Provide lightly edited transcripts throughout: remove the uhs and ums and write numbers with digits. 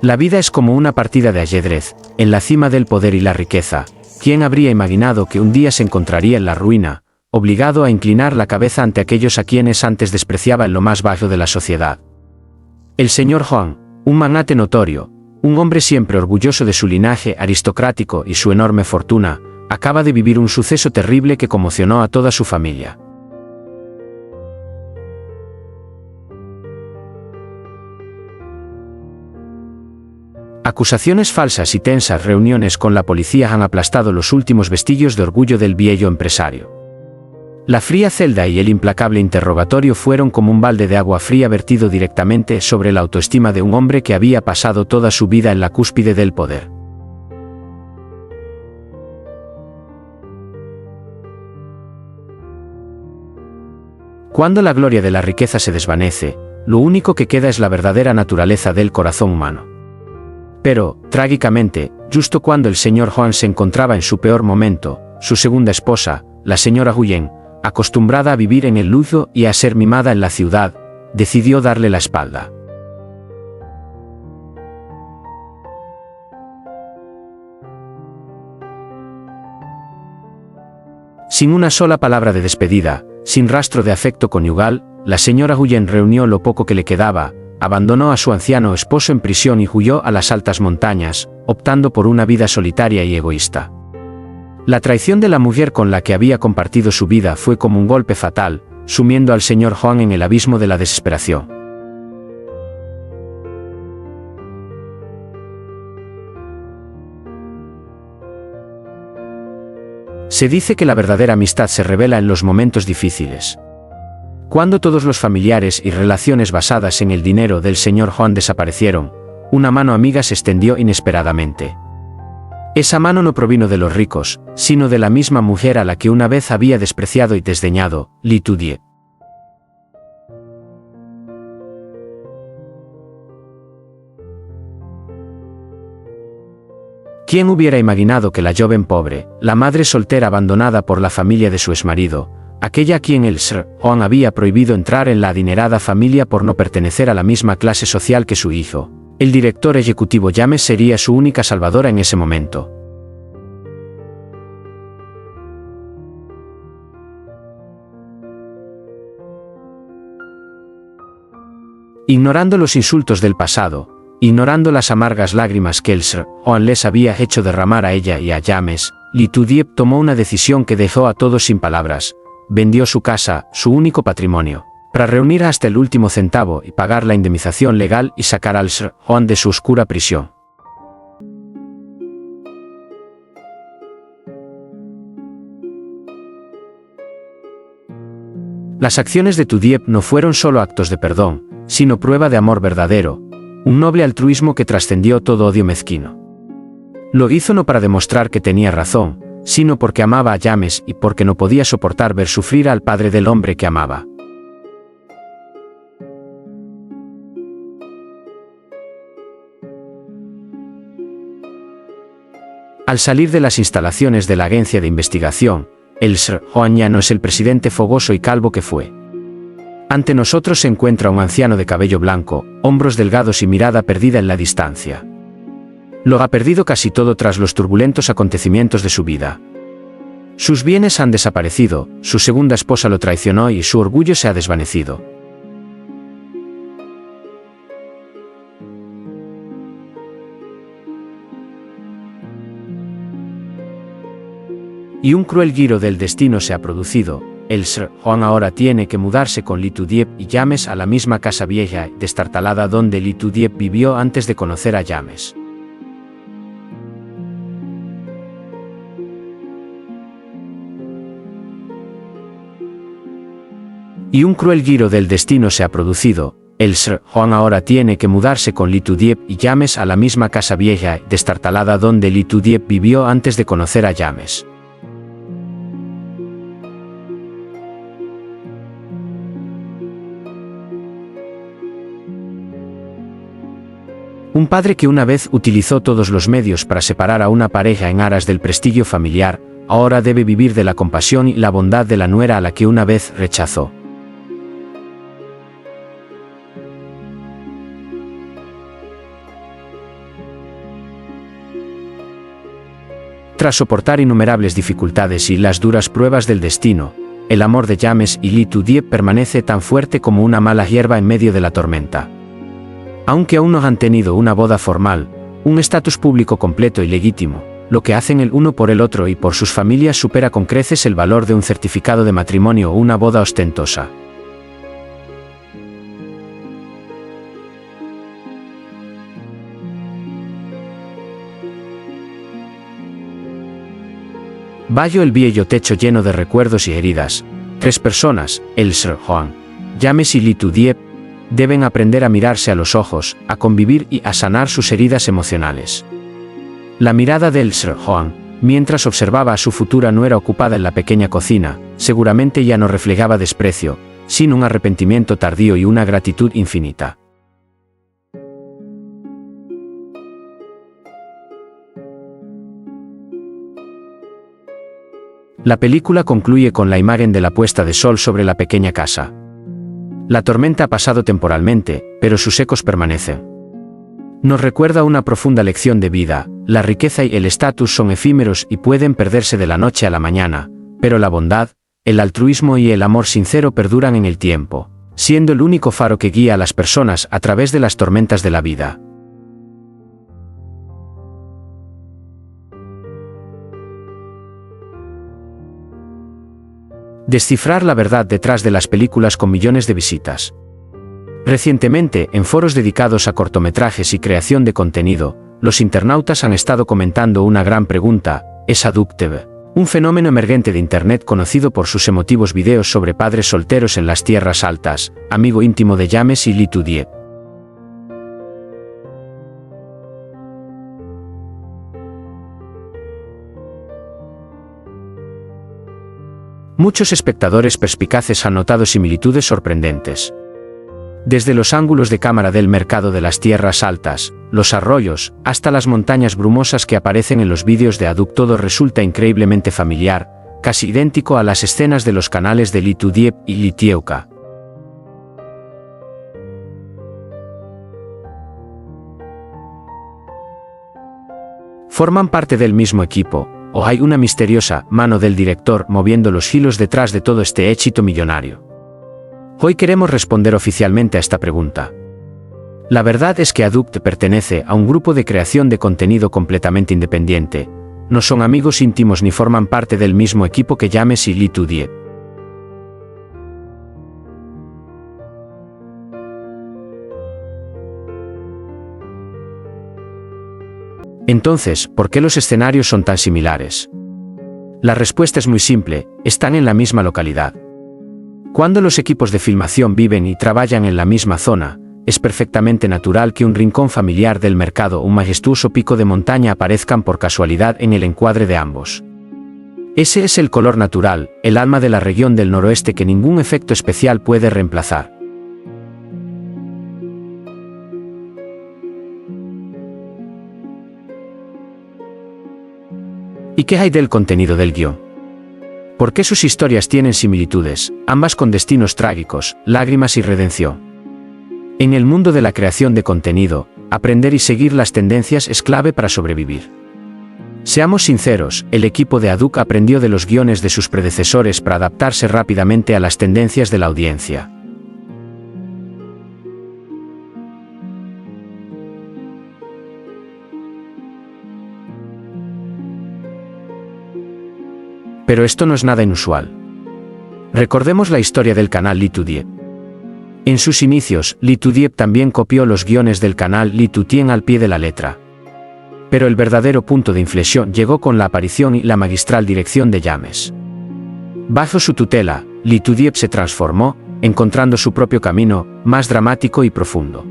La vida es como una partida de ajedrez, en la cima del poder y la riqueza. ¿Quién habría imaginado que un día se encontraría en la ruina, obligado a inclinar la cabeza ante aquellos a quienes antes despreciaba en lo más bajo de la sociedad? El señor Juan, un magnate notorio, un hombre siempre orgulloso de su linaje aristocrático y su enorme fortuna, acaba de vivir un suceso terrible que conmocionó a toda su familia. Acusaciones falsas y tensas reuniones con la policía han aplastado los últimos vestigios de orgullo del viejo empresario. La fría celda y el implacable interrogatorio fueron como un balde de agua fría vertido directamente sobre la autoestima de un hombre que había pasado toda su vida en la cúspide del poder. Cuando la gloria de la riqueza se desvanece, lo único que queda es la verdadera naturaleza del corazón humano. Pero, trágicamente, justo cuando el señor Juan se encontraba en su peor momento, su segunda esposa, la señora Huyen, acostumbrada a vivir en el lujo y a ser mimada en la ciudad, decidió darle la espalda. Sin una sola palabra de despedida, sin rastro de afecto conyugal, la señora Huyen reunió lo poco que le quedaba, abandonó a su anciano esposo en prisión y huyó a las altas montañas, optando por una vida solitaria y egoísta. La traición de la mujer con la que había compartido su vida fue como un golpe fatal, sumiendo al señor Juan en el abismo de la desesperación. Se dice que la verdadera amistad se revela en los momentos difíciles. Cuando todos los familiares y relaciones basadas en el dinero del señor Juan desaparecieron, una mano amiga se extendió inesperadamente. Esa mano no provino de los ricos, sino de la misma mujer a la que una vez había despreciado y desdeñado, Litudiep. ¿Quién hubiera imaginado que la joven pobre, la madre soltera abandonada por la familia de su exmarido, aquella a quien el Sr. Juan había prohibido entrar en la adinerada familia por no pertenecer a la misma clase social que su hijo, el director ejecutivo James, sería su única salvadora en ese momento? Ignorando los insultos del pasado, ignorando las amargas lágrimas que el Sr. Juan les había hecho derramar a ella y a James, Litudiep tomó una decisión que dejó a todos sin palabras. Vendió su casa, su único patrimonio, para reunir hasta el último centavo y pagar la indemnización legal y sacar al Sr. Juan de su oscura prisión. Las acciones de Litudiep no fueron solo actos de perdón, sino prueba de amor verdadero, un noble altruismo que trascendió todo odio mezquino. Lo hizo no para demostrar que tenía razón, sino porque amaba a James y porque no podía soportar ver sufrir al padre del hombre que amaba. Al salir de las instalaciones de la agencia de investigación, el Sr. Juan ya no es el presidente fogoso y calvo que fue. Ante nosotros se encuentra un anciano de cabello blanco, hombros delgados y mirada perdida en la distancia. Lo ha perdido casi todo tras los turbulentos acontecimientos de su vida. Sus bienes han desaparecido, su segunda esposa lo traicionó y su orgullo se ha desvanecido. Y un cruel giro del destino se ha producido. El Sr. Juan ahora tiene que mudarse con Litudiep y James a la misma casa vieja y destartalada donde Litudiep vivió antes de conocer a James. Y un cruel giro del destino se ha producido. El Sr. Juan ahora tiene que mudarse con Litudiep y James a la misma casa vieja y destartalada donde Litudiep vivió antes de conocer a James. Un padre que una vez utilizó todos los medios para separar a una pareja en aras del prestigio familiar, ahora debe vivir de la compasión y la bondad de la nuera a la que una vez rechazó. Tras soportar innumerables dificultades y las duras pruebas del destino, el amor de James y Lee Tu-diep permanece tan fuerte como una mala hierba en medio de la tormenta. Aunque aún no han tenido una boda formal, un estatus público completo y legítimo, lo que hacen el uno por el otro y por sus familias supera con creces el valor de un certificado de matrimonio o una boda ostentosa. Bajo el viejo techo lleno de recuerdos y heridas, 3 personas, el Sr. Hoang, James y Lee Tu-diep, deben aprender a mirarse a los ojos, a convivir y a sanar sus heridas emocionales. La mirada del Sr. Hoang, mientras observaba a su futura nuera ocupada en la pequeña cocina, seguramente ya no reflejaba desprecio, sino un arrepentimiento tardío y una gratitud infinita. La película concluye con la imagen de la puesta de sol sobre la pequeña casa. La tormenta ha pasado temporalmente, pero sus ecos permanecen. Nos recuerda una profunda lección de vida: la riqueza y el estatus son efímeros y pueden perderse de la noche a la mañana, pero la bondad, el altruismo y el amor sincero perduran en el tiempo, siendo el único faro que guía a las personas a través de las tormentas de la vida. Descifrar la verdad detrás de las películas con millones de visitas. Recientemente, en foros dedicados a cortometrajes y creación de contenido, los internautas han estado comentando una gran pregunta: ¿es ADUK-TV un fenómeno emergente de Internet conocido por sus emotivos videos sobre padres solteros en las tierras altas, amigo íntimo de James y Lee Tu-diep? Muchos espectadores perspicaces han notado similitudes sorprendentes. Desde los ángulos de cámara del mercado de las tierras altas, los arroyos, hasta las montañas brumosas que aparecen en los vídeos de ADUK, todo resulta increíblemente familiar, casi idéntico a las escenas de los canales de Lee Tu-diep y Lee Tieuca. ¿Forman parte del mismo equipo, o hay una misteriosa mano del director moviendo los hilos detrás de todo este éxito millonario? Hoy queremos responder oficialmente a esta pregunta. La verdad es que ADUK pertenece a un grupo de creación de contenido completamente independiente. No son amigos íntimos ni forman parte del mismo equipo que James y Lee Tu-diep. Entonces, ¿por qué los escenarios son tan similares? La respuesta es muy simple: están en la misma localidad. Cuando los equipos de filmación viven y trabajan en la misma zona, es perfectamente natural que un rincón familiar del mercado o un majestuoso pico de montaña aparezcan por casualidad en el encuadre de ambos. Ese es el color natural, el alma de la región del noroeste que ningún efecto especial puede reemplazar. ¿Y qué hay del contenido del guión? ¿Por qué sus historias tienen similitudes, ambas con destinos trágicos, lágrimas y redención? En el mundo de la creación de contenido, aprender y seguir las tendencias es clave para sobrevivir. Seamos sinceros, el equipo de ADUK aprendió de los guiones de sus predecesores para adaptarse rápidamente a las tendencias de la audiencia. Pero esto no es nada inusual. Recordemos la historia del canal Lee Tu-diep. En sus inicios, Lee Tu-diep también copió los guiones del canal Lee Tu-tien al pie de la letra. Pero el verdadero punto de inflexión llegó con la aparición y la magistral dirección de James. Bajo su tutela, Lee Tu-diep se transformó, encontrando su propio camino, más dramático y profundo.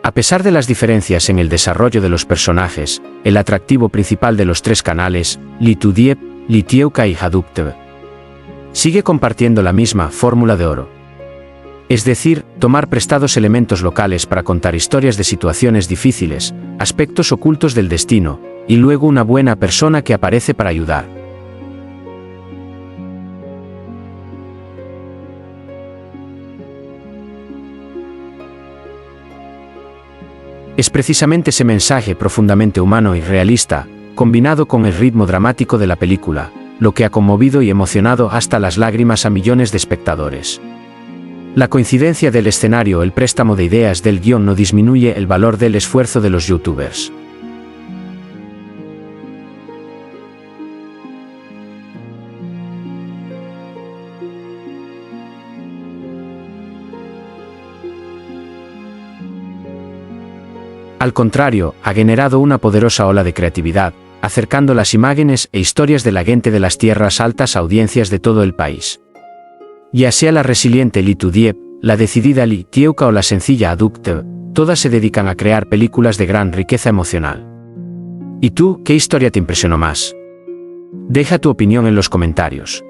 A pesar de las diferencias en el desarrollo de los personajes, el atractivo principal de los 3 canales, Lee Tu-diep, Litieuca y Haduk-tv. Sigue compartiendo la misma fórmula de oro. Es decir, tomar prestados elementos locales para contar historias de situaciones difíciles, aspectos ocultos del destino, y luego una buena persona que aparece para ayudar. Es precisamente ese mensaje profundamente humano y realista, combinado con el ritmo dramático de la película, lo que ha conmovido y emocionado hasta las lágrimas a millones de espectadores. La coincidencia del escenario o el préstamo de ideas del guión no disminuye el valor del esfuerzo de los youtubers. Al contrario, ha generado una poderosa ola de creatividad, acercando las imágenes e historias de la gente de las tierras altas a audiencias de todo el país. Ya sea la resiliente Litudiep, la decidida Litieuca o la sencilla Haduk-tv, todas se dedican a crear películas de gran riqueza emocional. ¿Y tú, qué historia te impresionó más? Deja tu opinión en los comentarios.